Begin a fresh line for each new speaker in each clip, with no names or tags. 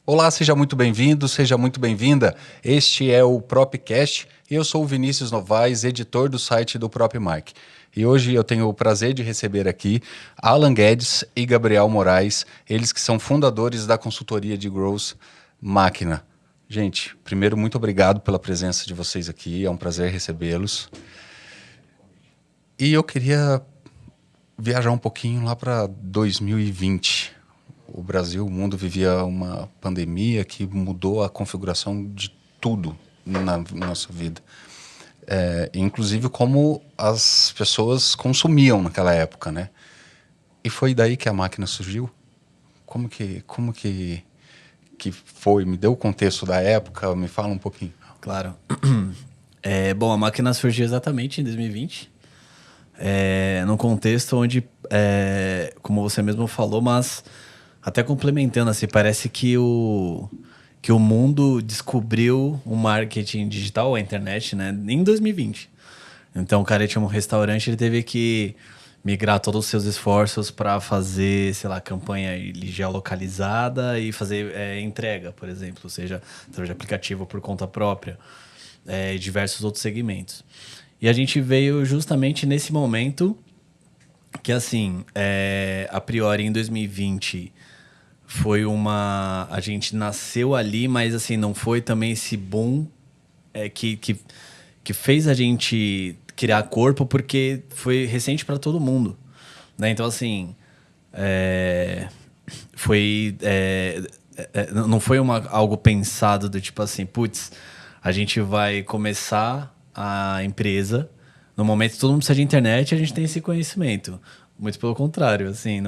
Olá, seja muito bem-vindo, seja muito bem-vinda. Este é o Propcast e eu sou o Vinícius Novaes, editor do site do PropMark. E hoje eu tenho o prazer de receber aqui Alan Guedes e Gabriel Moraes, eles que são fundadores da consultoria de Growth Máquina. Gente, primeiro, muito obrigado pela presença de vocês aqui, é um prazer recebê-los. E eu queria viajar um pouquinho lá para 2020. O Brasil, o mundo vivia uma pandemia que mudou a configuração de tudo na nossa vida. Inclusive como as pessoas consumiam naquela época, né? E foi daí que a máquina surgiu? Como que foi? Me deu o contexto da época, me fala um pouquinho.
Claro. Bom, a máquina surgiu exatamente em 2020. Num contexto onde, como você mesmo falou, mas até complementando, assim, parece que o mundo descobriu o marketing digital, a internet, né, em 2020. Então, o cara tinha um restaurante, ele teve que migrar todos os seus esforços para fazer, sei lá, campanha geolocalizada e fazer entrega, por exemplo, ou seja, através de aplicativo por conta própria, e diversos outros segmentos. E a gente veio justamente nesse momento que, assim, a priori, em 2020, foi uma... A gente nasceu ali, mas, assim, não foi também esse boom que fez a gente criar corpo, porque foi recente para todo mundo, né? Então, assim, não foi algo pensado do tipo assim, putz, a gente vai começar a empresa no momento que todo mundo precisa de internet, a gente tem esse conhecimento. Muito pelo contrário, assim,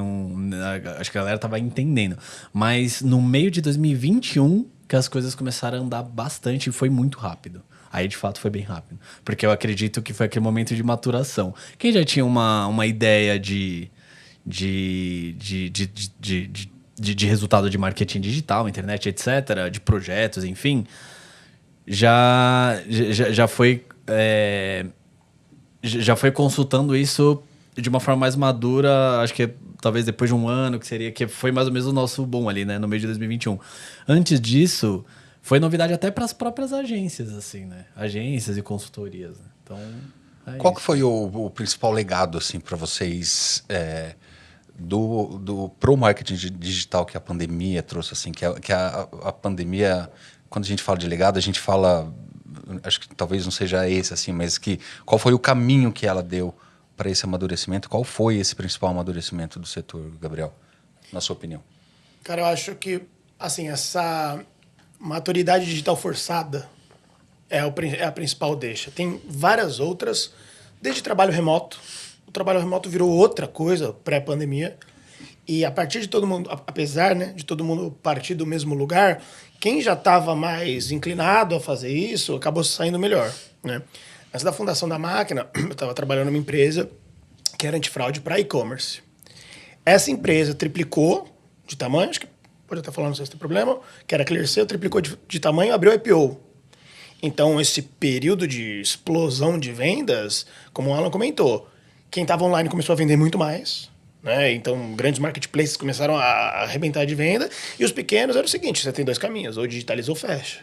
acho que a galera tava entendendo. Mas no meio de 2021 que as coisas começaram a andar bastante e foi muito rápido. Aí, de fato, foi bem rápido. Porque eu acredito que foi aquele momento de maturação. Quem já tinha uma ideia de resultado de marketing digital, internet, etc., de projetos, enfim, já foi já foi consultando isso de uma forma mais madura, acho que talvez depois de um ano, que foi mais ou menos o nosso boom ali, né, no meio de 2021. Antes disso, foi novidade até para as próprias agências, assim, né? Agências e consultorias, né? Então,
Qual que
isso.
foi o principal legado assim para vocês pro marketing digital que a pandemia trouxe assim, a pandemia, quando a gente fala de legado, a gente fala, acho que talvez não seja esse assim, mas qual foi o caminho que ela deu para esse amadurecimento? Qual foi esse principal amadurecimento do setor, Gabriel, na sua opinião?
Cara, eu acho que, assim, essa maturidade digital forçada é a principal deixa. Tem várias outras, desde trabalho remoto. O trabalho remoto virou outra coisa pré-pandemia. E a partir de todo mundo, apesar, né, de todo mundo partir do mesmo lugar, quem já estava mais inclinado a fazer isso acabou saindo melhor, né? Antes da fundação da máquina, eu estava trabalhando numa empresa que era antifraude para e-commerce. Essa empresa triplicou de tamanho, acho que pode até falar, não sei se tem problema, que era Clearseal, triplicou de tamanho, abriu IPO. Então, esse período de explosão de vendas, como o Alan comentou, quem estava online começou a vender muito mais, né? Então, grandes marketplaces começaram a arrebentar de venda, e os pequenos era o seguinte, você tem dois caminhos, ou digitaliza ou fecha.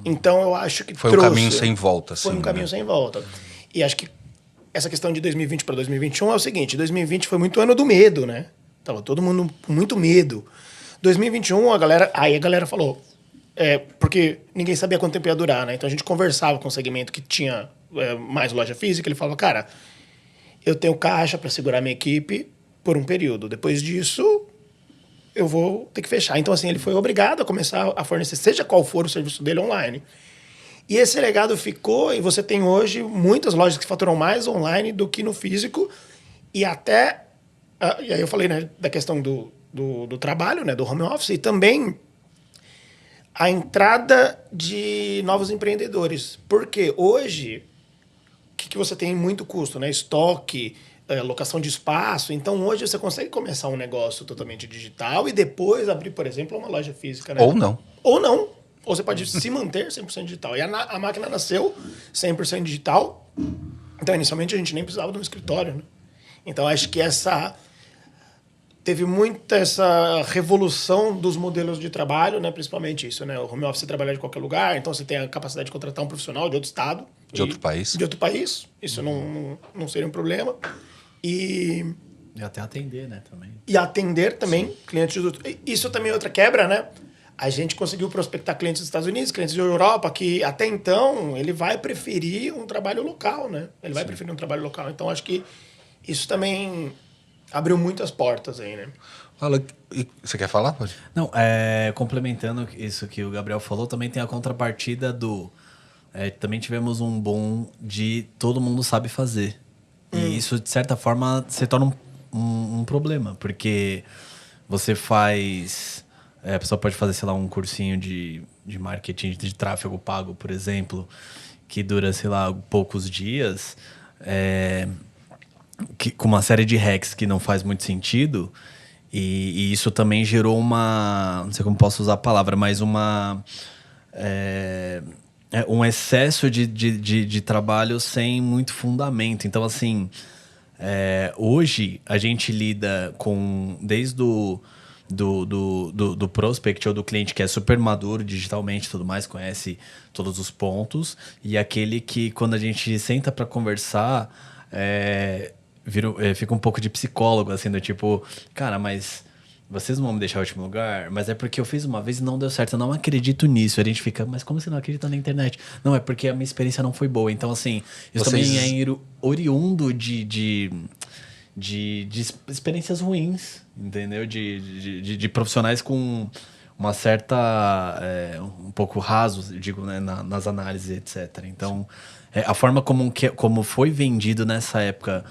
Então, eu acho que
Foi um caminho sem volta, assim.
Foi um caminho sem volta. E acho que essa questão de 2020 para 2021 é o seguinte, 2020 foi muito ano do medo, né? Tava todo mundo com muito medo. 2021, a galera falou, porque ninguém sabia quanto tempo ia durar, né? Então a gente conversava com o segmento que tinha mais loja física, ele falava, cara, eu tenho caixa para segurar minha equipe por um período. Depois disso, eu vou ter que fechar. Então, assim, ele foi obrigado a começar a fornecer, seja qual for o serviço dele online. E esse legado ficou, e você tem hoje muitas lojas que faturam mais online do que no físico, e até... e aí eu falei, né, da questão do trabalho, né, do home office, e também a entrada de novos empreendedores. Porque hoje, o que você tem muito custo, né? Estoque, locação de espaço. Então, hoje você consegue começar um negócio totalmente digital e depois abrir, por exemplo, uma loja física, né?
Ou não.
Ou não. Ou você pode se manter 100% digital. E a máquina nasceu 100% digital. Então, inicialmente, a gente nem precisava de um escritório, né? Então, acho que essa teve muita essa revolução dos modelos de trabalho, né? Principalmente isso, né? O home office trabalhar de qualquer lugar, então você tem a capacidade de contratar um profissional de outro estado.
De outro país.
De outro país. Isso não seria um problema. E
até atender, né, também.
E atender também clientes do... Isso também é outra quebra, né? A gente conseguiu prospectar clientes dos Estados Unidos, clientes da Europa, que até então ele vai preferir um trabalho local, né? Ele vai preferir um trabalho local. Então, acho que isso também abriu muitas portas aí, né?
Fala, você quer falar? Pode?
Não, complementando isso que o Gabriel falou, também tem a contrapartida do... também tivemos um boom de todo mundo sabe fazer. E isso, de certa forma, se torna um problema, porque você faz... a pessoa pode fazer, sei lá, um cursinho de marketing, de tráfego pago, por exemplo, que dura, sei lá, poucos dias, com uma série de hacks que não faz muito sentido, e isso também gerou uma... Não sei como posso usar a palavra, mas um excesso de trabalho sem muito fundamento. Então, assim, hoje a gente lida com... Desde do prospect ou do cliente que é super maduro digitalmente e tudo mais, conhece todos os pontos, e aquele que, quando a gente senta para conversar, fica um pouco de psicólogo, assim, do tipo, cara, mas vocês não vão me deixar em último lugar? Mas é porque eu fiz uma vez e não deu certo, eu não acredito nisso. A gente fica, mas como você não acredita na internet? Não, é porque a minha experiência não foi boa. Então, assim, isso também é oriundo de experiências ruins, entendeu? De profissionais com uma certa... um pouco rasos, digo, né, nas análises, etc. Então, a forma como foi vendido nessa época,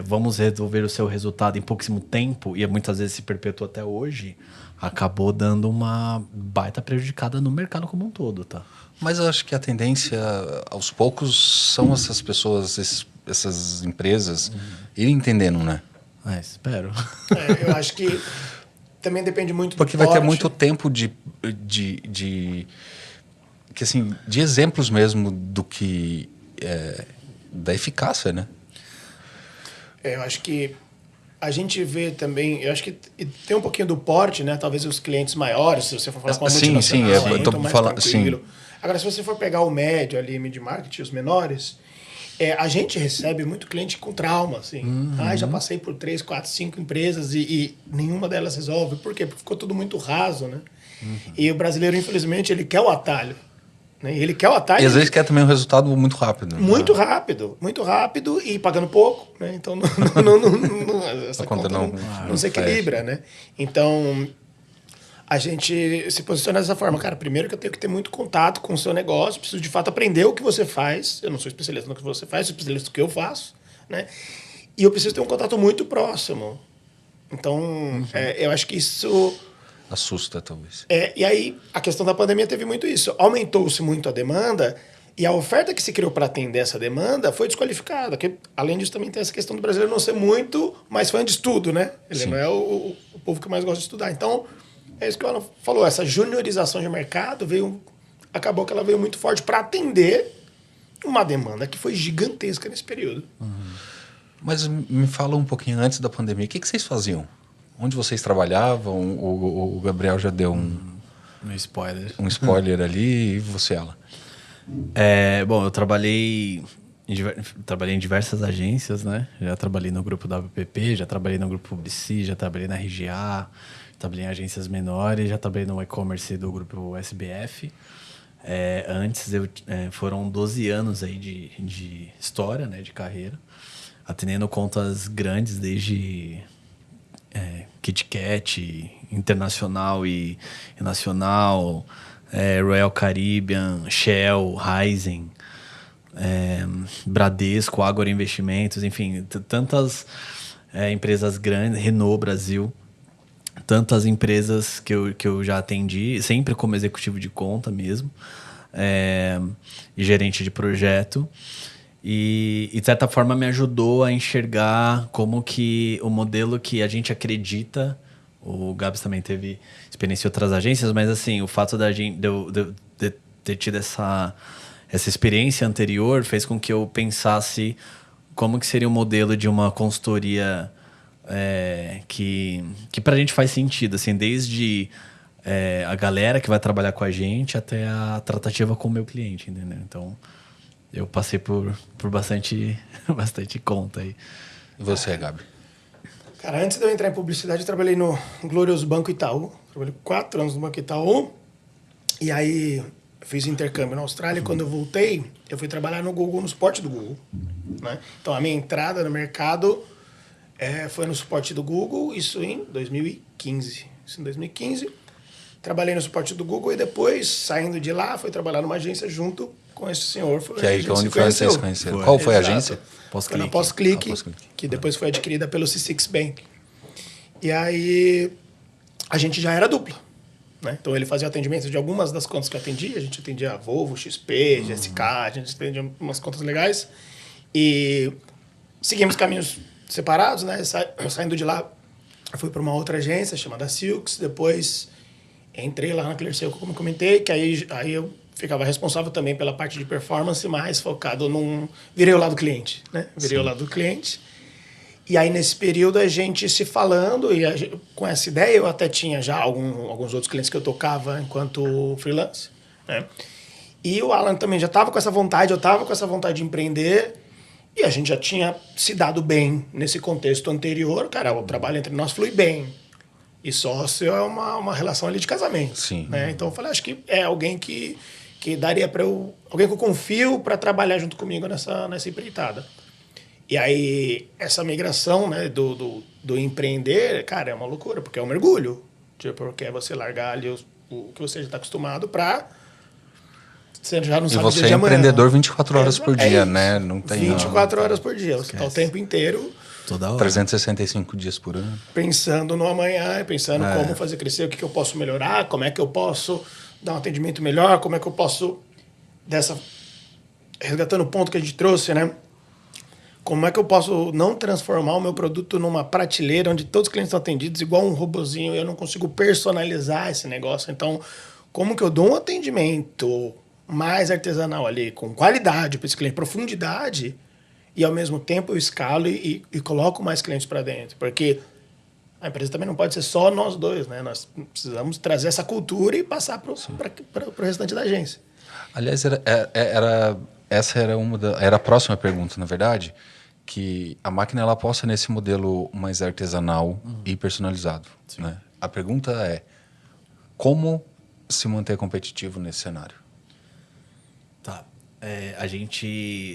vamos resolver o seu resultado em pouquíssimo tempo, e muitas vezes se perpetua até hoje, acabou dando uma baita prejudicada no mercado como um todo, tá?
Mas eu acho que a tendência, aos poucos, são essas pessoas, essas empresas irem entendendo, né?
Espero.
Eu acho que também depende muito
porque vai ter muito tempo de exemplos mesmo do que da eficácia, né?
Eu acho que a gente vê também, eu acho que tem um pouquinho do porte, né? Talvez os clientes maiores, se você for falar com uma multinacional,
eu tô
mais
falando,
tranquilo.
sim.
Agora, se você for pegar o médio ali, mid-market, os menores, a gente recebe muito cliente com trauma, assim. Já passei por 3, 4, 5 empresas e nenhuma delas resolve. Por quê? Porque ficou tudo muito raso, né? E o brasileiro, infelizmente, ele quer o atalho. Né? Ele quer o atalho.
E às vezes quer também um resultado muito rápido.
Muito rápido e pagando pouco, né? Então essa conta não se equilibra, né? Então a gente se posiciona dessa forma, cara. Primeiro que eu tenho que ter muito contato com o seu negócio, preciso de fato aprender o que você faz. Eu não sou especialista no que você faz, sou especialista no que eu faço, né? E eu preciso ter um contato muito próximo. Então eu acho que isso
assusta, talvez.
E aí, a questão da pandemia teve muito isso. Aumentou-se muito a demanda e a oferta que se criou para atender essa demanda foi desqualificada. Que, além disso, também tem essa questão do brasileiro não ser muito mais fã de estudo, né? Ele não é o povo que mais gosta de estudar. Então, é isso que o Alan falou. Essa juniorização de mercado acabou que ela veio muito forte para atender uma demanda que foi gigantesca nesse período.
Mas me fala um pouquinho antes da pandemia. O que vocês faziam? Onde vocês trabalhavam? O Gabriel já deu um spoiler ali. E você, Alan?
Bom, eu trabalhei em diversas agências, né? Já trabalhei no grupo WPP, já trabalhei no grupo Publici, já trabalhei na RGA, trabalhei em agências menores, já trabalhei no e-commerce do grupo SBF. Antes, foram 12 anos aí de história, né? De carreira, atendendo contas grandes, desde... Kit Kat, internacional e nacional, Royal Caribbean, Shell, Raizen, Bradesco, Ágora Investimentos, enfim, tantas empresas grandes, Renault Brasil, tantas empresas que eu já atendi, sempre como executivo de conta mesmo, e gerente de projeto. E, de certa forma, me ajudou a enxergar como que o modelo que a gente acredita... O Gabs também teve experiência em outras agências, mas assim, o fato de eu ter tido essa experiência anterior fez com que eu pensasse como que seria o modelo de uma consultoria que pra gente faz sentido, assim, desde a galera que vai trabalhar com a gente até a tratativa com o meu cliente, entendeu? Então, eu passei por bastante, bastante conta aí.
E você, Gabi?
Cara, antes de eu entrar em publicidade, eu trabalhei no glorioso Banco Itaú. Trabalhei 4 anos no Banco Itaú. E aí, eu fiz intercâmbio na Austrália. E quando eu voltei, eu fui trabalhar no Google, no suporte do Google. Né? Então, a minha entrada no mercado foi no suporte do Google, isso em 2015. Isso em 2015. Trabalhei no suporte do Google e depois, saindo de lá, fui trabalhar numa agência junto com esse senhor.
Que aí, onde foi onde vocês conheceram? Qual foi a agência?
Foi na Pós-Clique, que depois foi adquirida pelo C6 Bank. E aí, a gente já era dupla. Né? Então, ele fazia atendimento de algumas das contas que eu atendia. A gente atendia Volvo, XP, GSK, a gente atendia umas contas legais. E seguimos caminhos separados, né? Saindo de lá, eu fui para uma outra agência chamada Silks. Depois, entrei lá na Clearseal, como eu comentei, que aí eu ficava responsável também pela parte de performance, mais focado virei o lado do cliente, né? Virei o lado do cliente. E aí, nesse período, a gente se falando, e com essa ideia, eu até tinha já alguns outros clientes que eu tocava enquanto freelance, né? E o Alan também já estava com essa vontade, eu estava com essa vontade de empreender, e a gente já tinha se dado bem nesse contexto anterior. Cara, o trabalho entre nós flui bem. E sócio é uma relação ali de casamento.
Sim.
Né? Então, eu falei, acho que é alguém que daria para eu... Alguém que eu confio para trabalhar junto comigo nessa empreitada. E aí, essa migração, né, do empreender, cara, é uma loucura, porque é um mergulho. Tipo, porque é você largar ali o que você já está acostumado para... Você já não sabe
E você
dia de
é
amanhã.
empreendedor 24 horas por dia, né?
Não
tem
24 horas por dia. Você está o tempo inteiro...
Toda hora.
365 dias por ano.
Pensando no amanhã, pensando como fazer crescer, o que eu posso melhorar, como é que eu posso dar um atendimento melhor, como é que eu posso, resgatando o ponto que a gente trouxe, né? Como é que eu posso não transformar o meu produto numa prateleira onde todos os clientes estão atendidos igual um robozinho e eu não consigo personalizar esse negócio. Então, como que eu dou um atendimento mais artesanal ali, com qualidade para esse cliente, profundidade, e ao mesmo tempo eu escalo e coloco mais clientes para dentro. Porque a empresa também não pode ser só nós dois, né? Nós precisamos trazer essa cultura e passar para o restante da agência.
Aliás, essa era a próxima pergunta, na verdade, que a máquina ela aposta nesse modelo mais artesanal e personalizado. Né? A pergunta é, como se manter competitivo nesse cenário?
Tá.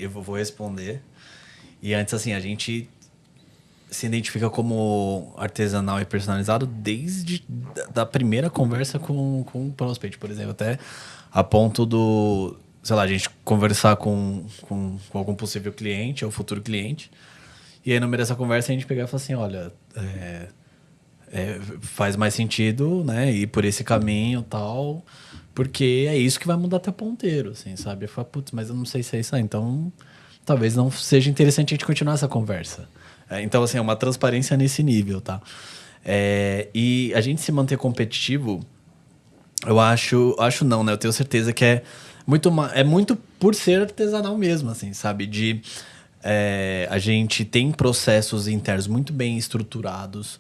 Eu vou responder. E antes, assim, a gente se identifica como artesanal e personalizado desde da primeira conversa com o prospect, por exemplo. Até a ponto do, sei lá, a gente conversar com algum possível cliente ou futuro cliente. E aí, no meio dessa conversa, a gente pegar e falar assim, olha, faz mais sentido, né, ir por esse caminho e tal, porque é isso que vai mudar teu ponteiro, assim, sabe? Eu falo, putz, mas eu não sei se é isso aí, então talvez não seja interessante a gente continuar essa conversa. Então, assim, é uma transparência nesse nível, tá? E a gente se manter competitivo, eu acho não, né? Eu tenho certeza que é muito por ser artesanal mesmo, assim, sabe? A gente tem processos internos muito bem estruturados.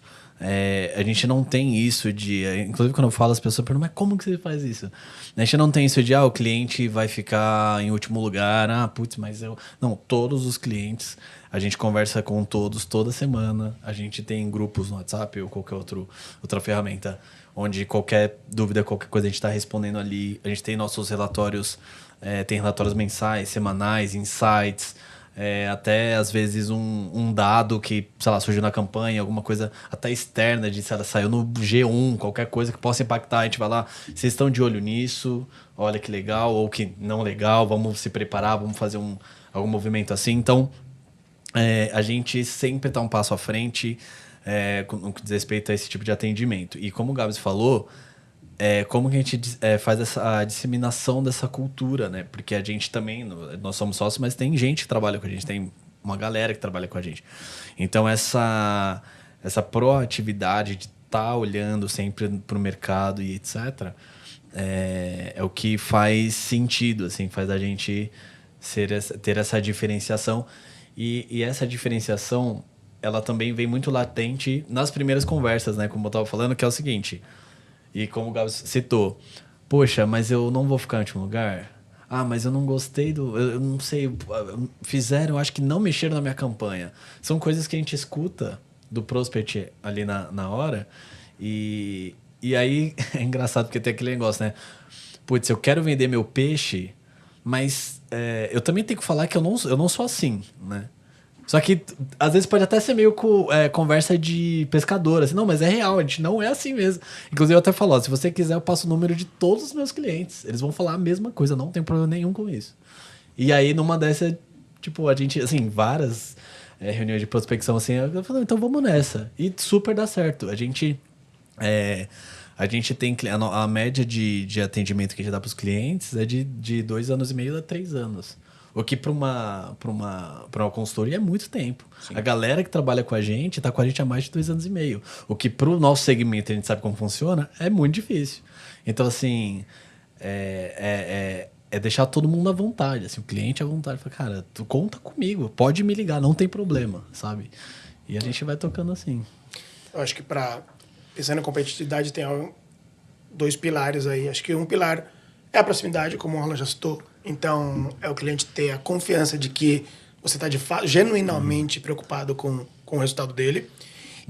A gente não tem isso de... Inclusive, quando eu falo, as pessoas perguntam, mas como que você faz isso? A gente não tem isso de, o cliente vai ficar em último lugar. Putz, mas eu... Não, todos os clientes, a gente conversa com todos toda semana. A gente tem grupos no WhatsApp ou qualquer outra ferramenta, onde qualquer dúvida, qualquer coisa, a gente está respondendo ali. A gente tem nossos relatórios, tem relatórios mensais, semanais, insights... até às vezes um dado que, sei lá, surgiu na campanha, alguma coisa até externa, sei lá, saiu no G1, qualquer coisa que possa impactar, a gente vai lá, vocês estão de olho nisso, olha que legal, ou que não legal, vamos se preparar, vamos fazer algum movimento assim. Então, a gente sempre está um passo à frente no que diz respeito a esse tipo de atendimento. E como o Gabs falou, como que a gente faz a disseminação dessa cultura, né? Porque a gente também, nós somos sócios, mas tem gente que trabalha com a gente, tem uma galera que trabalha com a gente. Então, essa proatividade de estar olhando sempre para o mercado e etc., é o que faz sentido, assim, faz a gente ter essa diferenciação. E essa diferenciação, ela também vem muito latente nas primeiras conversas, né? Como eu tava falando, que é o seguinte, e como o Gabs citou, poxa, mas eu não vou ficar em último lugar? Ah, mas eu não gostei do... Eu não sei, fizeram, acho que não mexeram na minha campanha. São coisas que a gente escuta do prospect ali na hora, e aí é engraçado porque tem aquele negócio, né? Putz, eu quero vender meu peixe, mas eu também tenho que falar que eu não sou assim, né? Só que às vezes pode até ser meio conversa de pescador, assim, não, mas é real, a gente não é assim mesmo. Inclusive eu até falo, ó, se você quiser eu passo o número de todos os meus clientes, eles vão falar a mesma coisa, não tem problema nenhum com isso. E aí numa dessas, tipo, a gente, assim, várias reuniões de prospecção, assim, eu falo, então vamos nessa. E super dá certo. A gente tem a média de atendimento que a gente dá para os clientes é de 2 anos e meio a 3 anos. O que para uma consultoria é muito tempo. Sim. A galera que trabalha com a gente está com a gente há mais de 2 anos e meio. O que para o nosso segmento, a gente sabe como funciona, é muito difícil. Então, assim, é deixar todo mundo à vontade. Assim, o cliente à vontade. Fala, cara, tu conta comigo, pode me ligar, não tem problema, sabe? E a gente vai tocando assim.
Eu acho que pensando em competitividade, tem 2 pilares aí. Acho que um pilar é a proximidade, como o Alan já citou. Então, é o cliente ter a confiança de que você está genuinamente preocupado com o resultado dele.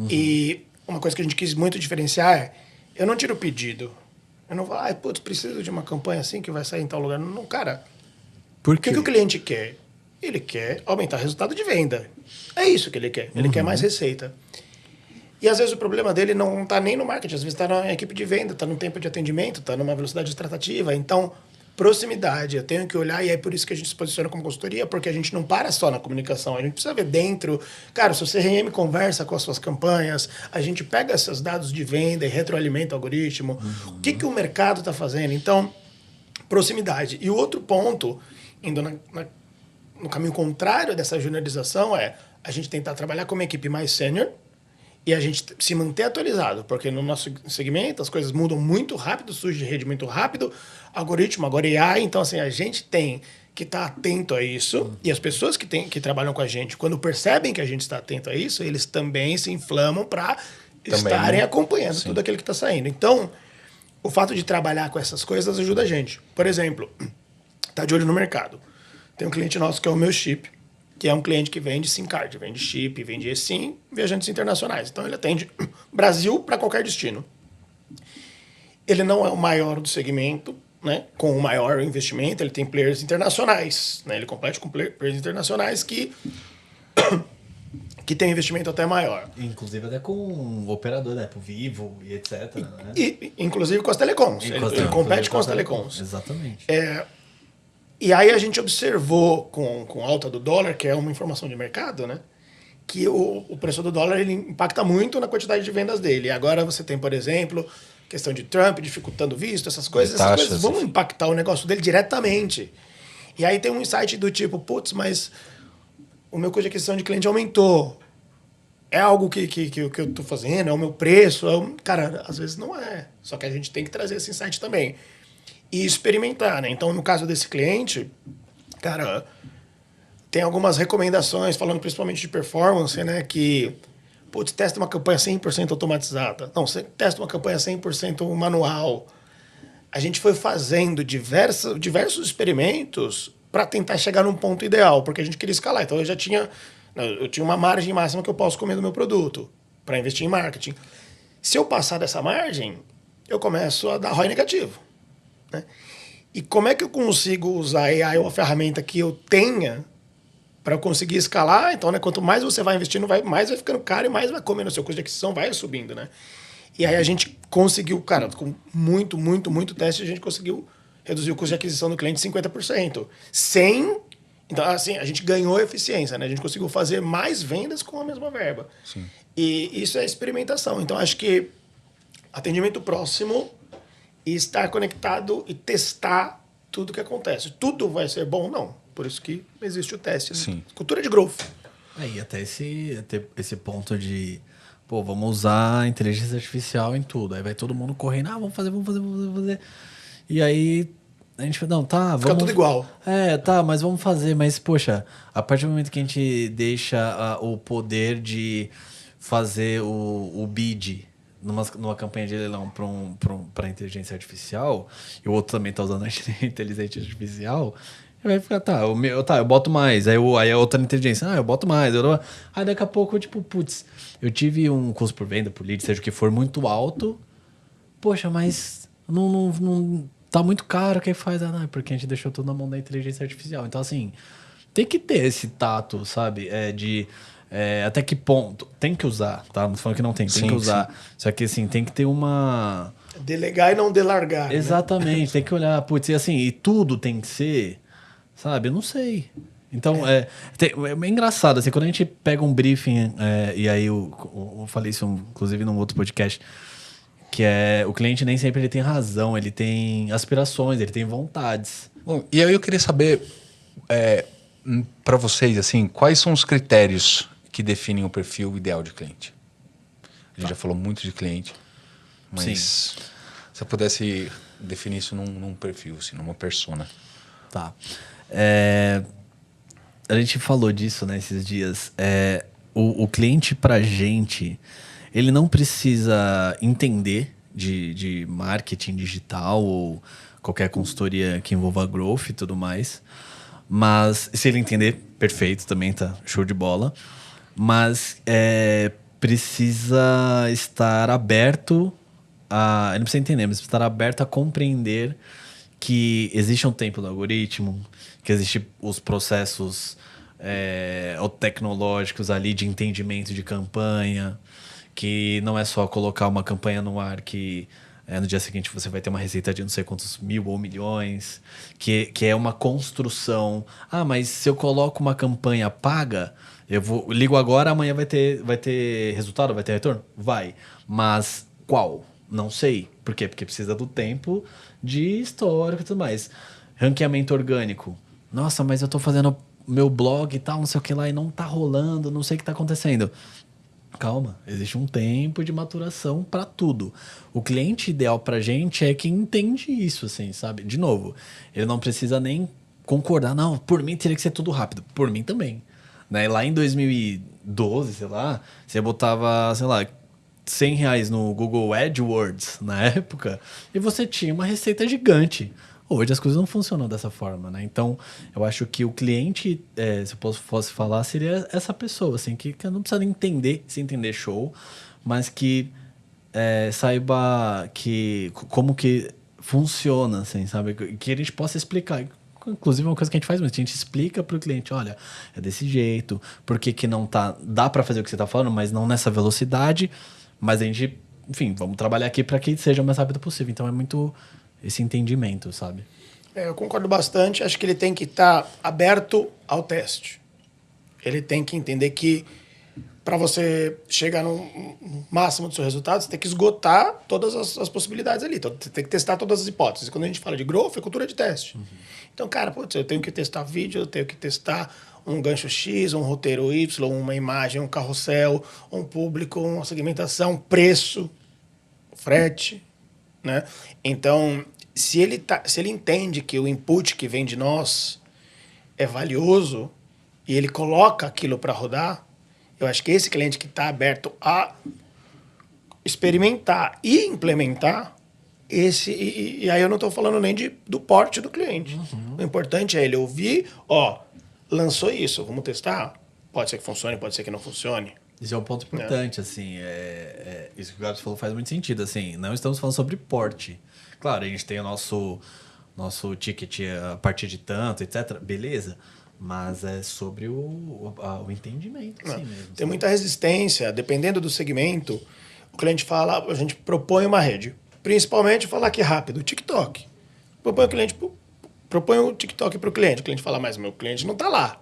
E uma coisa que a gente quis muito diferenciar é, eu não tiro o pedido. Eu não falo, putz, preciso de uma campanha assim que vai sair em tal lugar. Não, cara.
Por
quê? O que o cliente quer? Ele quer aumentar o resultado de venda. É isso que ele quer. Ele quer mais receita. E às vezes o problema dele não está nem no marketing, às vezes está na equipe de venda, está no tempo de atendimento, está numa velocidade de tratativa. Então, proximidade, eu tenho que olhar, e é por isso que a gente se posiciona como consultoria, porque a gente não para só na comunicação, a gente precisa ver dentro. Cara, se o CRM conversa com as suas campanhas, a gente pega esses dados de venda e retroalimenta o algoritmo. O que o mercado está fazendo? Então, proximidade. E o outro ponto, indo no caminho contrário dessa juniorização, é a gente tentar trabalhar com uma equipe mais sênior, e a gente se manter atualizado, porque no nosso segmento as coisas mudam muito rápido, surge rede muito rápido, algoritmo, agora AI, então assim, a gente tem que estar atento a isso, e as pessoas que trabalham com a gente, quando percebem que a gente está atento a isso, eles também se inflamam para estarem acompanhando tudo aquilo que está saindo. Então, o fato de trabalhar com essas coisas ajuda a gente. Por exemplo, tá de olho no mercado. Tem um cliente nosso que é o meu chip, que é um cliente que vende SIM card, vende chip, vende eSIM, viajantes internacionais. Então, ele atende Brasil para qualquer destino. Ele não é o maior do segmento, né, com o maior investimento, ele tem players internacionais. Né, ele compete com players internacionais que tem investimento até maior.
Inclusive até com o operador, né, Apple, Vivo e etc. Né?
Inclusive com as telecoms. Ele compete com as telecoms.
Exatamente.
E aí a gente observou com a alta do dólar, que é uma informação de mercado, né, que o preço do dólar ele impacta muito na quantidade de vendas dele. Agora você tem, por exemplo, questão de Trump dificultando o visto, essas coisas vão impactar o negócio dele diretamente. E aí tem um insight do tipo, putz, mas o meu custo de aquisição de cliente aumentou. É algo que eu estou fazendo, é o meu preço. Cara, às vezes não é. Só que a gente tem que trazer esse insight também. E experimentar, né? Então, no caso desse cliente, cara, tem algumas recomendações, falando principalmente de performance, né? Que, putz, testa uma campanha 100% automatizada. Não, você testa uma campanha 100% manual. A gente foi fazendo diversos experimentos para tentar chegar num ponto ideal, porque a gente queria escalar. Então, eu tinha uma margem máxima que eu posso comer do meu produto para investir em marketing. Se eu passar dessa margem, eu começo a dar ROI negativo. Né? E como é que eu consigo usar a AI, uma ferramenta que eu tenha, para eu conseguir escalar? Então, né, quanto mais você vai investindo, mais vai ficando caro e mais vai comer no seu custo de aquisição, vai subindo. Né? E aí a gente conseguiu, cara, com muito teste, a gente conseguiu reduzir o custo de aquisição do cliente 50%. Então, assim, a gente ganhou eficiência, né? A gente conseguiu fazer mais vendas com a mesma verba.
Sim.
E isso é experimentação. Então, acho que atendimento próximo e estar conectado e testar tudo que acontece. Tudo vai ser bom? Não. Por isso que existe o teste. Né?
Sim.
Cultura de growth.
Aí até esse ponto de, pô, vamos usar a inteligência artificial em tudo. Aí vai todo mundo correndo, vamos fazer. E aí A gente fala, não, tá, vamos...
Fica tudo igual.
Tá, mas vamos fazer. Mas, poxa, a partir do momento que a gente deixa o poder de fazer o bid numa campanha de leilão para inteligência artificial, e o outro também tá usando a inteligência artificial, vai ficar, eu boto mais. Aí a outra inteligência, eu boto mais. Aí daqui a pouco, tipo, putz, eu tive um custo por venda, por lead, seja o que for, muito alto. Poxa, mas não tá muito caro, quem faz? Não, é porque a gente deixou tudo na mão da inteligência artificial. Então, assim, tem que ter esse tato, sabe? Até que ponto? Tem que usar, tá? Não tô falando que não tem que usar. Sim. Só que, assim, tem que ter uma...
Delegar e não delargar.
Exatamente, né? Tem que olhar, putz, e assim, e tudo tem que ser, sabe? Eu não sei. Então, é engraçado, assim, quando a gente pega um briefing, e aí eu falei isso, inclusive, num outro podcast, que o cliente nem sempre ele tem razão, ele tem aspirações, ele tem vontades.
Bom, e aí eu queria saber, para vocês, assim, quais são os critérios que definem o perfil ideal de cliente? A gente já falou muito de cliente, mas sim, se você pudesse definir isso num perfil, assim, numa persona.
Tá. A gente falou disso, né, esses dias. O cliente pra gente, ele não precisa entender de marketing digital ou qualquer consultoria que envolva growth e tudo mais. Mas se ele entender, perfeito, também tá show de bola. Mas precisa estar aberto a... Ele não precisa entender, mas precisa estar aberto a compreender que existe um tempo do algoritmo, que existem os processos tecnológicos ali de entendimento de campanha, que não é só colocar uma campanha no ar que no dia seguinte você vai ter uma receita de não sei quantos mil ou milhões, que é uma construção. Mas se eu coloco uma campanha paga, ligo agora, amanhã vai ter resultado, vai ter retorno? Vai. Mas qual? Não sei. Por quê? Porque precisa do tempo de histórico e tudo mais. Ranqueamento orgânico. Nossa, mas eu tô fazendo meu blog e tal, não sei o que lá, e não tá rolando, não sei o que tá acontecendo. Calma, existe um tempo de maturação para tudo. O cliente ideal pra gente é quem entende isso, assim, sabe? De novo, ele não precisa nem concordar. Não, por mim teria que ser tudo rápido. Por mim também. Né? Lá em 2012, sei lá, você botava, sei lá, R$100 no Google AdWords na época e você tinha uma receita gigante. Hoje as coisas não funcionam dessa forma, né? Então, eu acho que o cliente, se eu fosse falar, seria essa pessoa, assim, que não precisa entender, se entender show, mas que saiba como que funciona, assim, sabe? Que a gente possa explicar. Inclusive, uma coisa que a gente faz muito, a gente explica para o cliente, olha, é desse jeito, por que não tá... Dá para fazer o que você está falando, mas não nessa velocidade, mas a gente, enfim, vamos trabalhar aqui para que seja o mais rápido possível. Então, é muito... esse entendimento, sabe?
Eu concordo bastante. Acho que ele tem que estar aberto ao teste. Ele tem que entender que para você chegar no máximo dos seus resultados, você tem que esgotar todas as possibilidades ali. Então, você tem que testar todas as hipóteses. Quando a gente fala de growth, é cultura de teste. Uhum. Então, cara, eu tenho que testar vídeo, eu tenho que testar um gancho X, um roteiro Y, uma imagem, um carrossel, um público, uma segmentação, preço, frete, né? Então, se ele entende que o input que vem de nós é valioso e ele coloca aquilo para rodar, eu acho que esse cliente que está aberto a experimentar e implementar, e aí eu não estou falando nem do porte do cliente. Uhum. O importante é ele ouvir, lançou isso, vamos testar? Pode ser que funcione, pode ser que não funcione.
Isso é um ponto importante, assim, isso que o Gabs falou faz muito sentido, assim, não estamos falando sobre porte. Claro, a gente tem o nosso ticket a partir de tanto, etc, beleza, mas é sobre o entendimento, assim mesmo.
Tem muita resistência, dependendo do segmento, o cliente fala, a gente propõe uma rede, principalmente falar aqui rápido, TikTok. Propõe o TikTok para o cliente fala, mas meu cliente não está lá.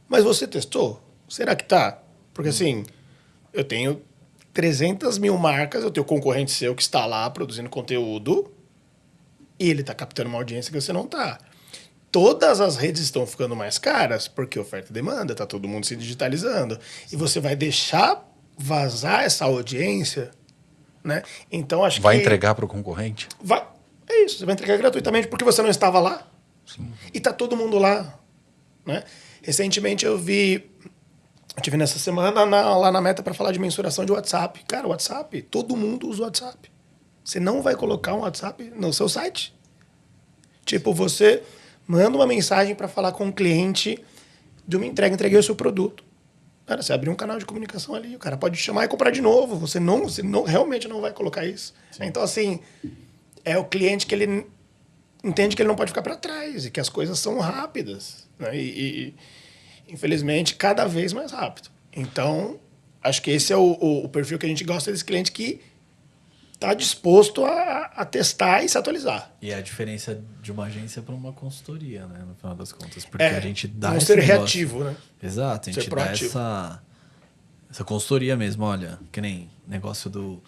Mas você testou? Será que está? Porque assim, eu tenho 300 mil marcas, eu tenho concorrente seu que está lá produzindo conteúdo e ele está captando uma audiência que você não está. Todas as redes estão ficando mais caras porque oferta e demanda, está todo mundo se digitalizando. E você vai deixar vazar essa audiência, né? Então, acho
vai entregar para o concorrente?
É isso, você vai entregar gratuitamente porque você não estava lá. Sim. E tá todo mundo lá, né? Recentemente eu tive nessa semana lá na Meta para falar de mensuração de WhatsApp. Cara, WhatsApp, todo mundo usa o WhatsApp. Você não vai colocar um WhatsApp no seu site? Tipo, você manda uma mensagem para falar com um cliente de uma entrega, entreguei o seu produto. Cara, você abriu um canal de comunicação ali, o cara pode te chamar e comprar de novo. Você realmente não vai colocar isso. Sim. Então, assim, é o cliente que ele entende que ele não pode ficar para trás e que as coisas são rápidas, né? E infelizmente, cada vez mais rápido. Então, acho que esse é o perfil que a gente gosta desse cliente que está disposto a testar e se atualizar.
E é a diferença de uma agência para uma consultoria, né? No final das contas. Porque a gente dá
não ser reativo, né?
Exato, a gente dá essa consultoria mesmo. Olha, que nem negócio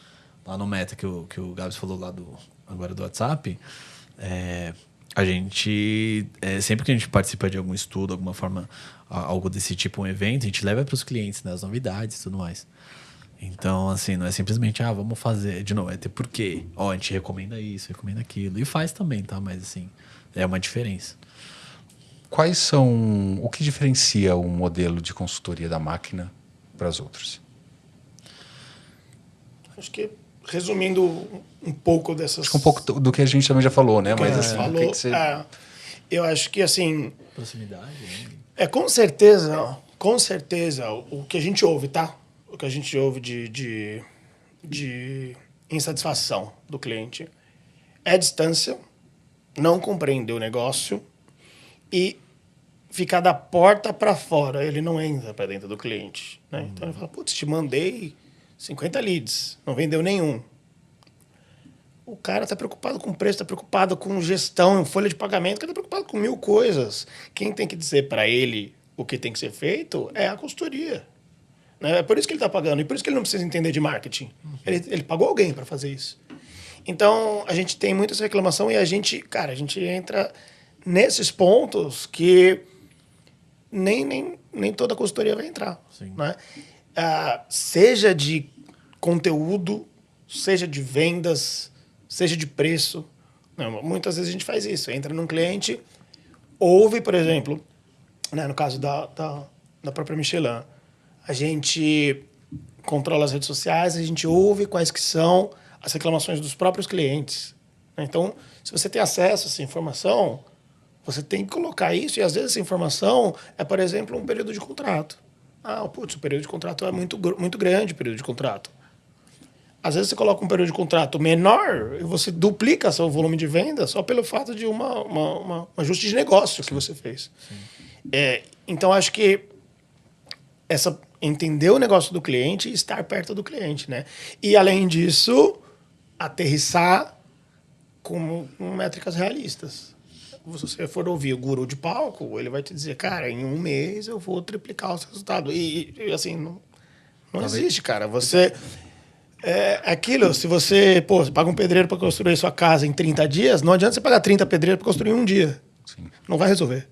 lá no Meta que o Gabs falou lá agora do WhatsApp. A gente, sempre que a gente participa de algum estudo, alguma forma, algo desse tipo, um evento, a gente leva para os clientes, né, as novidades e tudo mais. Então, assim, não é simplesmente, vamos fazer, de novo, é ter porquê. A gente recomenda isso, recomenda aquilo. E faz também, tá? Mas, assim, é uma diferença.
O que diferencia um modelo de consultoria da máquina para as outras?
Acho que, resumindo um pouco dessas...
Acho que um pouco do que a gente também já falou, né? Mas, assim,
falou, eu acho que, assim...
Proximidade, né?
Com certeza, o que a gente ouve, tá? O que a gente ouve de insatisfação do cliente é a distância, não compreender o negócio e ficar da porta para fora. Ele não entra para dentro do cliente, né? Então ele fala, putz, te mandei 50 leads, não vendeu nenhum. O cara está preocupado com preço, está preocupado com gestão, folha de pagamento, está preocupado com 1000 coisas. Quem tem que dizer para ele o que tem que ser feito é a consultoria. É por isso que ele está pagando e por isso que ele não precisa entender de marketing. Ele pagou alguém para fazer isso. Então, a gente tem muita essa reclamação e a gente entra nesses pontos que nem toda consultoria vai entrar. Né? Seja de conteúdo, seja de vendas, seja de preço. Não, muitas vezes a gente faz isso. Entra num cliente, ouve, por exemplo, né, no caso da própria Michelin, a gente controla as redes sociais, a gente ouve quais que são as reclamações dos próprios clientes. Então, se você tem acesso a essa informação, você tem que colocar isso, e às vezes essa informação é, por exemplo, um período de contrato. O período de contrato é muito grande, o período de contrato. Às vezes você coloca um período de contrato menor e você duplica seu volume de venda só pelo fato de um ajuste de negócio que você fez. Então, acho que entender o negócio do cliente e estar perto do cliente, né? E, além disso, aterrissar com métricas realistas. Se você for ouvir o guru de palco, ele vai te dizer, cara, em 1 mês eu vou triplicar os resultados. E assim, não existe, cara. Você... aquilo, se você paga um pedreiro para construir sua casa em 30 dias, não adianta você pagar 30 pedreiros para construir em 1 dia. Sim. Não vai resolver.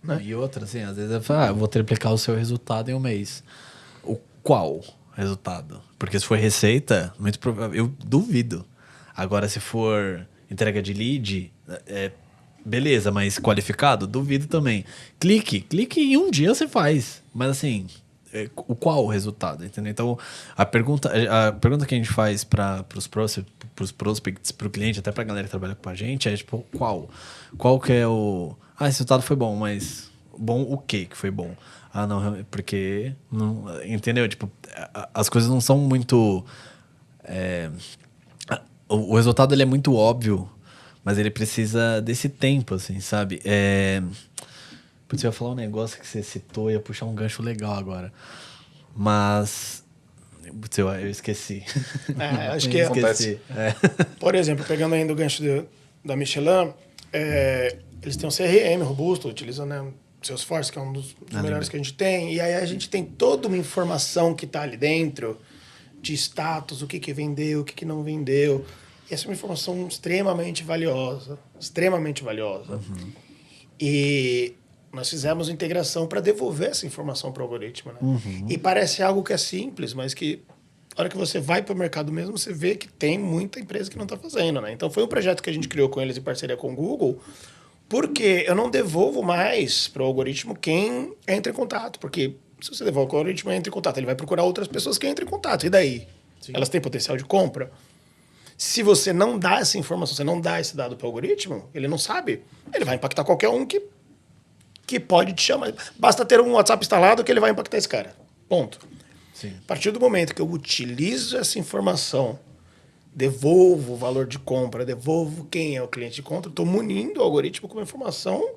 Né?
E outra, assim, às vezes eu falo, eu vou triplicar o seu resultado em 1 mês. Qual resultado? Porque se for receita, muito provável, eu duvido. Agora, se for entrega de lead, beleza, mas qualificado, duvido também. Clique em 1 dia você faz. Mas assim, qual o resultado? Entendeu? Então, a pergunta que a gente faz para os prospects, para o cliente, até para a galera que trabalha com a gente, é tipo, qual que é o... esse resultado foi bom, mas bom o quê que foi bom? Não, porque... Não, entendeu? Tipo, as coisas não são muito... O resultado ele é muito óbvio, mas ele precisa desse tempo, assim, sabe? Putz, eu ia falar um negócio que você citou, ia puxar um gancho legal agora. Mas... Putz, eu esqueci.
Acho que
acontece.
Por exemplo, pegando ainda o gancho da Michelin, eles têm um CRM robusto, utilizam, né, Salesforce, que é um dos melhores que a gente tem. E aí a gente tem toda uma informação que está ali dentro de status, o que vendeu, o que não vendeu. E essa é uma informação extremamente valiosa. Extremamente valiosa. Uhum. E nós fizemos integração para devolver essa informação para o algoritmo. Né? Uhum. E parece algo que é simples, mas que a hora que você vai para o mercado mesmo, você vê que tem muita empresa que não está fazendo, né? Então, foi um projeto que a gente criou com eles em parceria com o Google, porque eu não devolvo mais para o algoritmo quem entra em contato. Porque se você devolve para o algoritmo entra em contato, ele vai procurar outras pessoas que entram em contato. E daí? Sim. Elas têm potencial de compra? Se você não dá essa informação, você não dá esse dado para o algoritmo, ele não sabe. Ele vai impactar qualquer um que pode te chamar. Basta ter um WhatsApp instalado que ele vai impactar esse cara. Ponto.
Sim.
A partir do momento que eu utilizo essa informação, devolvo o valor de compra, devolvo quem é o cliente de compra, estou munindo o algoritmo com uma informação.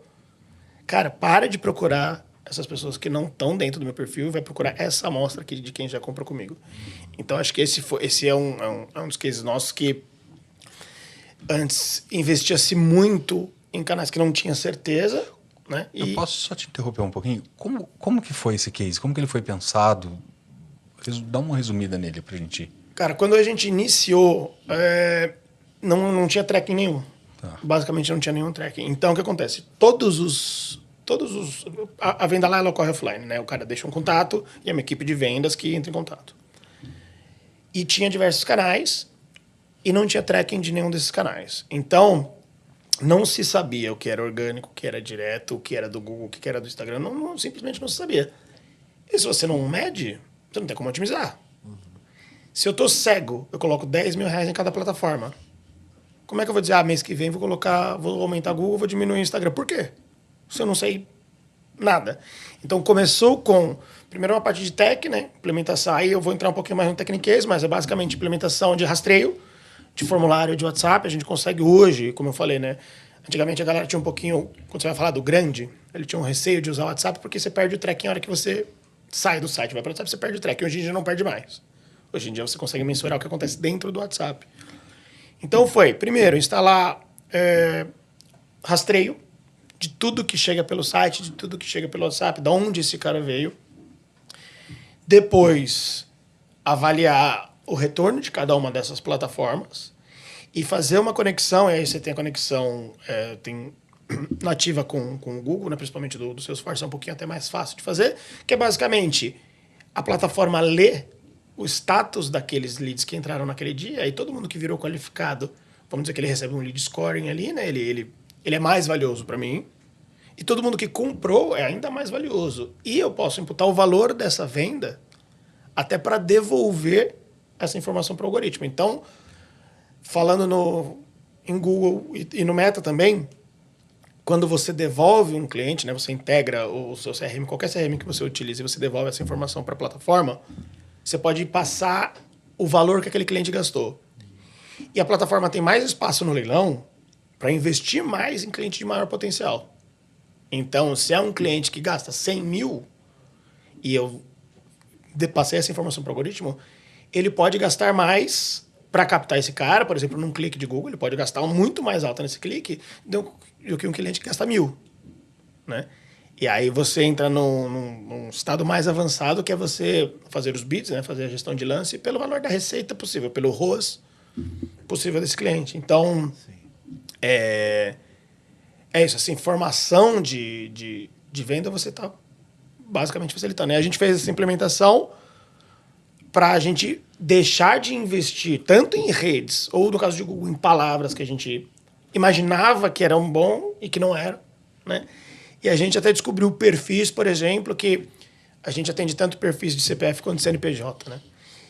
Cara, para de procurar essas pessoas que não estão dentro do meu perfil e vai procurar essa amostra aqui de quem já compra comigo. Então, acho que esse é um dos cases nossos que antes investia-se muito em canais que não tinha certeza, né?
Eu posso só te interromper um pouquinho? Como que foi esse case? Como que ele foi pensado? Dá uma resumida nele pra gente ir.
Cara, quando a gente iniciou, não tinha tracking nenhum.
Tá.
Basicamente não tinha nenhum tracking. Então, o que acontece? A venda lá ela ocorre offline, né? O cara deixa um contato e é uma equipe de vendas que entra em contato. E tinha diversos canais e não tinha tracking de nenhum desses canais. Então, não se sabia o que era orgânico, o que era direto, o que era do Google, o que era do Instagram. Simplesmente não se sabia. E se você não mede, você não tem como otimizar. Se eu tô cego, eu coloco 10 mil reais em cada plataforma. Como é que eu vou dizer, mês que vem vou aumentar o Google, vou diminuir o Instagram? Por quê? Se eu não sei nada. Então, começou com, primeiro uma parte de tech, né? Implementação, aí eu vou entrar um pouquinho mais no techniquez, mas é basicamente implementação de rastreio, de formulário de WhatsApp. A gente consegue hoje, como eu falei, né? Antigamente a galera tinha um pouquinho, quando você vai falar do grande, ele tinha um receio de usar o WhatsApp porque você perde o tracking na hora que você sai do site, vai para o WhatsApp, você perde o tracking. Hoje em dia não perde mais. Hoje em dia você consegue mensurar o que acontece dentro do WhatsApp. Então foi, primeiro, instalar rastreio de tudo que chega pelo site, de tudo que chega pelo WhatsApp, de onde esse cara veio. Depois, avaliar o retorno de cada uma dessas plataformas e fazer uma conexão, e aí você tem a conexão nativa com o Google, né, principalmente do Salesforce, é um pouquinho até mais fácil de fazer, que é basicamente a plataforma lê o status daqueles leads que entraram naquele dia, e todo mundo que virou qualificado, vamos dizer que ele recebe um lead scoring ali, né? Ele é mais valioso para mim. E todo mundo que comprou é ainda mais valioso. E eu posso imputar o valor dessa venda até para devolver essa informação para o algoritmo. Então, falando em Google e no Meta também, quando você devolve um cliente, né? Você integra o seu CRM, qualquer CRM que você utilize, e você devolve essa informação para a plataforma, você pode passar o valor que aquele cliente gastou. E a plataforma tem mais espaço no leilão para investir mais em cliente de maior potencial. Então, se é um cliente que gasta 100 mil e eu passei essa informação para o algoritmo, ele pode gastar mais para captar esse cara, por exemplo, num clique de Google, ele pode gastar muito mais alto nesse clique do que um cliente que gasta 1.000, né? E aí você entra num estado mais avançado, que é você fazer os bids, né? Fazer a gestão de lance pelo valor da receita possível, pelo ROAS possível desse cliente. Então, é isso. Assim, formação de venda você está basicamente facilitando. E a gente fez essa implementação para a gente deixar de investir tanto em redes, ou no caso de Google, em palavras que a gente imaginava que eram bom e que não eram, né? E a gente até descobriu perfis, por exemplo, que a gente atende tanto perfis de CPF quanto de CNPJ, né?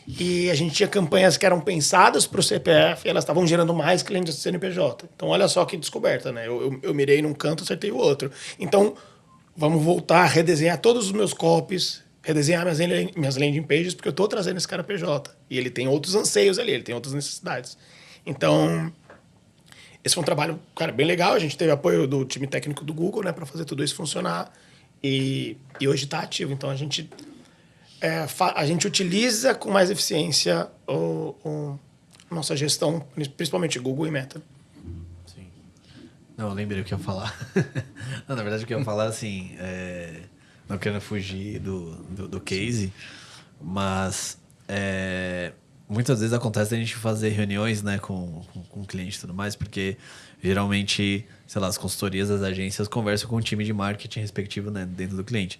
E a gente tinha campanhas que eram pensadas para o CPF e elas estavam gerando mais clientes de CNPJ. Então, olha só que descoberta, né? Eu mirei num canto, acertei o outro. Então, vamos voltar a redesenhar todos os meus copies, redesenhar minhas landing pages, porque eu estou trazendo esse cara PJ. E ele tem outros anseios ali, ele tem outras necessidades. Então, esse foi um trabalho, cara, bem legal. A gente teve apoio do time técnico do Google, né, para fazer tudo isso funcionar. E hoje está ativo. Então, a gente utiliza com mais eficiência a nossa gestão, principalmente Google e Meta.
Sim. Não, eu lembrei o que eu ia falar. Não, na verdade, o que eu ia falar, assim, não querendo fugir do case, mas muitas vezes acontece a gente fazer reuniões, né, com o cliente e tudo mais, porque geralmente, sei lá, as consultorias das agências conversam com o time de marketing respectivo, né, dentro do cliente.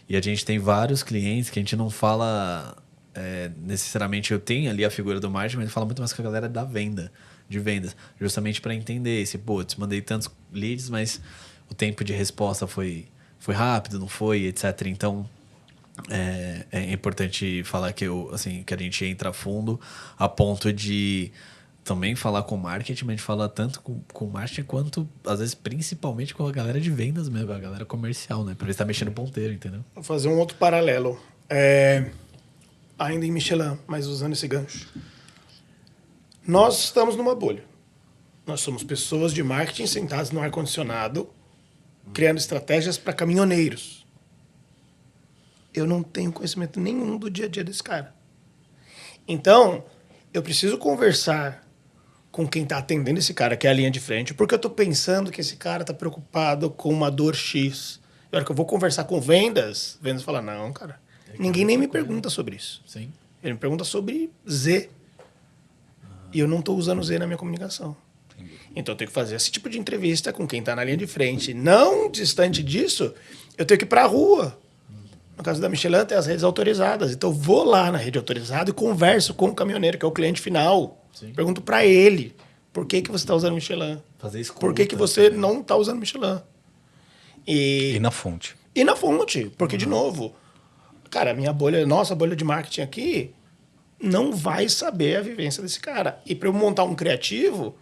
E a gente tem vários clientes que a gente não fala necessariamente eu tenho ali a figura do marketing, mas ele fala muito mais com a galera da venda, de vendas, justamente para entender esse, putz, mandei tantos leads, mas o tempo de resposta foi rápido, não foi, etc. Então, é importante falar que que a gente entra a fundo a ponto de também falar com marketing, mas a gente fala tanto com marketing quanto, às vezes, principalmente com a galera de vendas mesmo, a galera comercial, né? Pra ver se tá mexendo ponteiro, entendeu?
Vou fazer um outro paralelo. Ainda em Michelin, mas usando esse gancho. Nós estamos numa bolha. Nós somos pessoas de marketing sentadas no ar-condicionado, criando estratégias para caminhoneiros. Eu não tenho conhecimento nenhum do dia a dia desse cara. Então, eu preciso conversar com quem está atendendo esse cara, que é a linha de frente, porque eu estou pensando que esse cara está preocupado com uma dor X. E a hora que eu vou conversar com vendas fala, não, cara, ninguém nem me pergunta sobre isso.
Sim.
Ele me pergunta sobre Z. E eu não estou usando Z na minha comunicação. Então eu tenho que fazer esse tipo de entrevista com quem está na linha de frente. Não distante disso, eu tenho que ir para a rua. No caso da Michelin, tem as redes autorizadas. Então eu vou lá na rede autorizada e converso com o caminhoneiro, que é o cliente final.
Sim.
Pergunto para ele, por que você está usando Michelin?
Fazer escuta.
Por que você não está usando Michelin?
E na fonte.
E na fonte, porque, de novo, cara, nossa bolha de marketing aqui não vai saber a vivência desse cara. E para eu montar um criativo,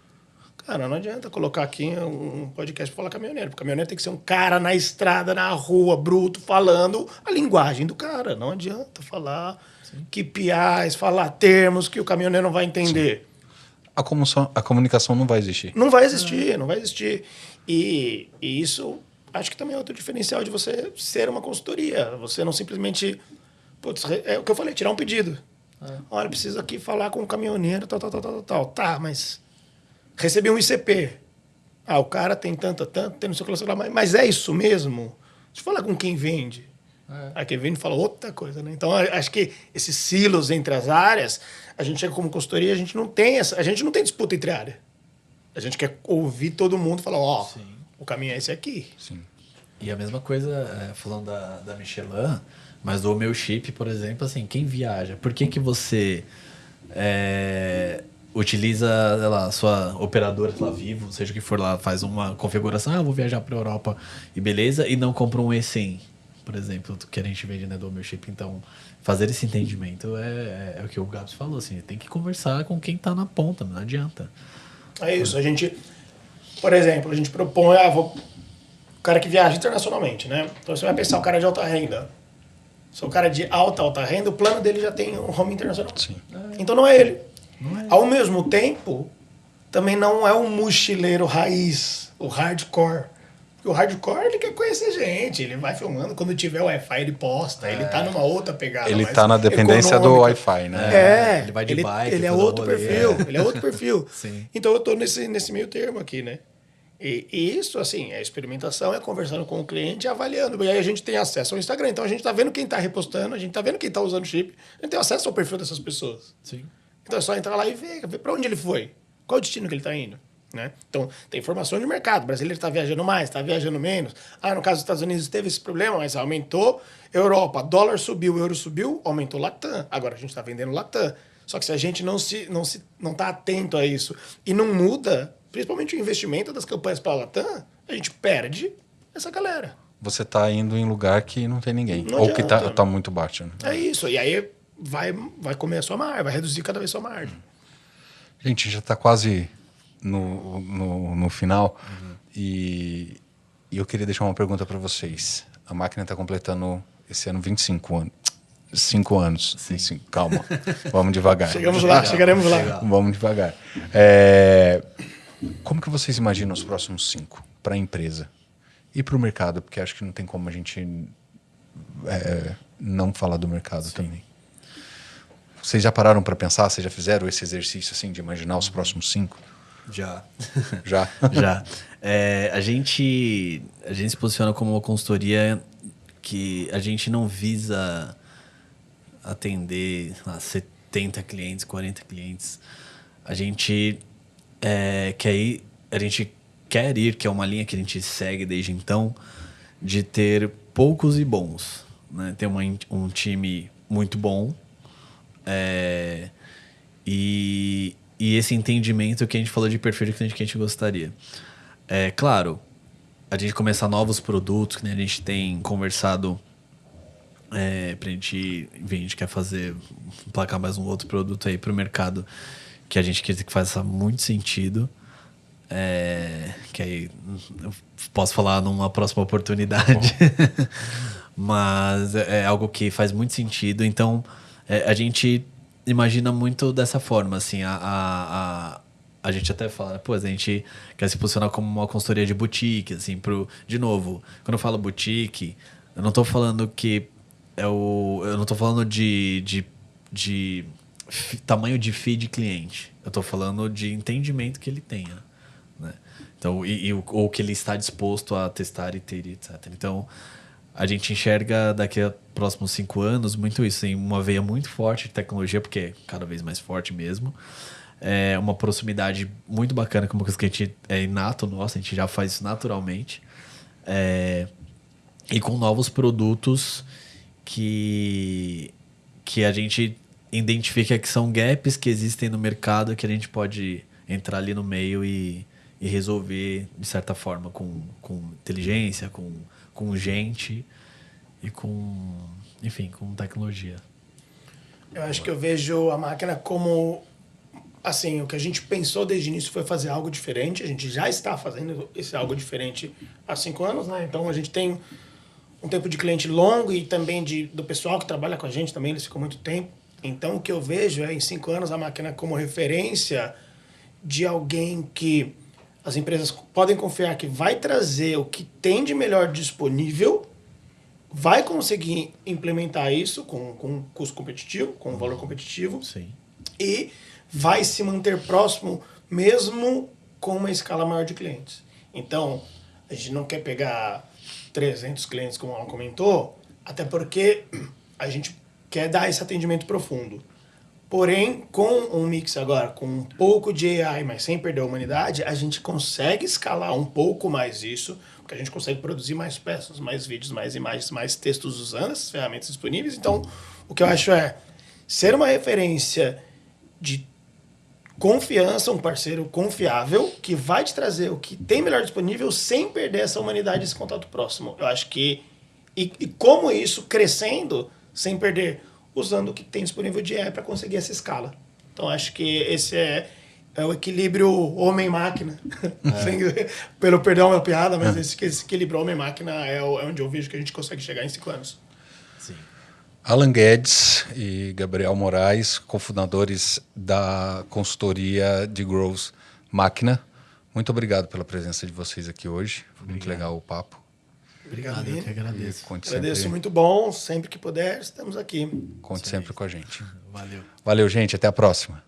cara, não adianta colocar aqui um podcast para falar caminhoneiro. Porque caminhoneiro tem que ser um cara na estrada, na rua, bruto, falando a linguagem do cara. Não adianta falar KPIs, falar termos que o caminhoneiro não vai entender.
A comunicação não vai existir.
Não vai existir, não vai existir. E isso, acho que também é outro diferencial de você ser uma consultoria. Você não simplesmente... Putz, é o que eu falei, tirar um pedido. Olha, preciso aqui falar com o caminhoneiro, tal. Tá, mas... Recebi um ICP. O cara tem tanto, tem não sei o que lá, mas é isso mesmo? Deixa eu falar com quem vende. Aí quem vende fala outra coisa, né? Então, acho que esses silos entre as áreas, a gente chega como consultoria, a gente não tem disputa entre área. A gente quer ouvir todo mundo e falar, o caminho é esse aqui.
Sim.
E a mesma coisa, falando da Michelin, mas do meu chip, por exemplo, assim, quem viaja, por que você utiliza, sei lá, a sua operadora, sei lá, Vivo, seja o que for lá, faz uma configuração, eu vou viajar para a Europa e beleza, e não compra um E100, por exemplo, que a gente vende, né, do meu chip. Então, fazer esse entendimento é o que o Gabs falou, assim, tem que conversar com quem está na ponta, não adianta.
É isso, a gente, por exemplo, a gente propõe, o cara que viaja internacionalmente, né? Então você vai pensar o cara de alta renda. Se o cara de alta renda, o plano dele já tem um home internacional.
Sim.
Então não é ele. Ao mesmo tempo, também não é um mochileiro raiz, o hardcore. Porque o hardcore, ele quer conhecer gente, ele vai filmando, quando tiver Wi-Fi ele posta, ele tá numa outra pegada.
Ele tá na dependência do Wi-Fi, né?
Ele vai de bike,
ele é
faz um
outro
rolê,
perfil, ele é outro perfil.
Sim.
Então eu tô nesse meio termo aqui, né? E isso, assim, a experimentação é conversando com o cliente e avaliando. E aí a gente tem acesso ao Instagram. Então a gente tá vendo quem tá repostando, a gente tá vendo quem tá usando o chip, a gente tem acesso ao perfil dessas pessoas.
Sim.
Então é só entrar lá e ver para onde ele foi, qual o destino que ele está indo. Né? Então, tem informação de mercado. O brasileiro está viajando mais, está viajando menos. No caso dos Estados Unidos teve esse problema, mas aumentou. Europa, dólar subiu, euro subiu, aumentou Latam. Agora a gente está vendendo Latam. Só que se a gente não está atento a isso e não muda, principalmente o investimento das campanhas para Latam, a gente perde essa galera.
Você está indo em lugar que não tem ninguém.
Não
ou que
adianta.
tá muito baixo. Né?
É isso. E aí vai comer a sua margem, vai reduzir cada vez a sua margem.
Gente, já está quase no final. E eu queria deixar uma pergunta para vocês. A máquina está completando esse ano 25 anos. 5 anos. Sim. Calma. Vamos devagar.
Chegaremos lá.
Vamos devagar. Como que vocês imaginam os próximos 5 para a empresa? E para o mercado? Porque acho que não tem como a gente não falar do mercado também. Vocês já pararam para pensar? Vocês já fizeram esse exercício assim de imaginar os próximos 5?
Já.
Já?
Já. A gente se posiciona como uma consultoria que a gente não visa atender 70 clientes, 40 clientes. A gente quer ir, que é uma linha que a gente segue desde então, de ter poucos e bons. Né? Ter um time muito bom, E esse entendimento que a gente falou de perfil de cliente que a gente gostaria. Claro, a gente começar novos produtos, que né, a gente tem conversado pra gente, a gente quer emplacar mais um outro produto aí pro mercado que a gente quer que faça muito sentido. Que aí eu posso falar numa próxima oportunidade. Mas é algo que faz muito sentido. Então, a gente imagina muito dessa forma, assim, a gente até fala, pô, a gente quer se posicionar como uma consultoria de boutique, assim, de novo, quando eu falo boutique, eu não tô falando que eu não tô falando de tamanho de fee de cliente. Eu tô falando de entendimento que ele tenha, né? Então, ou que ele está disposto a testar e ter, etc. Então, a gente enxerga daqui a próximos 5 anos muito isso, tem uma veia muito forte de tecnologia, porque é cada vez mais forte mesmo. Uma proximidade muito bacana, como que a gente é inato nosso, a gente já faz isso naturalmente. E com novos produtos que a gente identifica que são gaps que existem no mercado, que a gente pode entrar ali no meio e resolver de certa forma com inteligência, com gente e enfim, com tecnologia.
Eu acho que eu vejo a máquina como, assim, o que a gente pensou desde o início foi fazer algo diferente. A gente já está fazendo esse algo diferente há 5 anos, né? Então a gente tem um tempo de cliente longo e também do pessoal que trabalha com a gente também, eles ficam muito tempo. Então o que eu vejo em 5 anos a máquina como referência de alguém que as empresas podem confiar que vai trazer o que tem de melhor disponível, vai conseguir implementar isso com custo competitivo, com valor competitivo.
Sim.
E vai se manter próximo mesmo com uma escala maior de clientes. Então, a gente não quer pegar 300 clientes, como ela comentou, até porque a gente quer dar esse atendimento profundo. Porém, com um mix agora, com um pouco de AI, mas sem perder a humanidade, a gente consegue escalar um pouco mais isso, porque a gente consegue produzir mais peças, mais vídeos, mais imagens, mais textos usando essas ferramentas disponíveis. Então, o que eu acho é ser uma referência de confiança, um parceiro confiável, que vai te trazer o que tem melhor disponível sem perder essa humanidade, esse contato próximo. Eu acho que... E como isso crescendo, sem perder... usando o que tem disponível de AI para conseguir essa escala. Então, acho que esse é o equilíbrio homem-máquina. Pelo perdão da piada, mas esse equilíbrio homem-máquina é onde eu vejo que a gente consegue chegar em 5 anos.
Sim.
Alan Guedes e Gabriel Moraes, cofundadores da consultoria de Growth Máquina. Muito obrigado pela presença de vocês aqui hoje. Foi muito legal o papo.
Obrigado,
eu que agradeço.
Agradeço, muito bom. Sempre que puder, estamos aqui.
Conte sempre com a gente.
Valeu.
Valeu, gente. Até a próxima.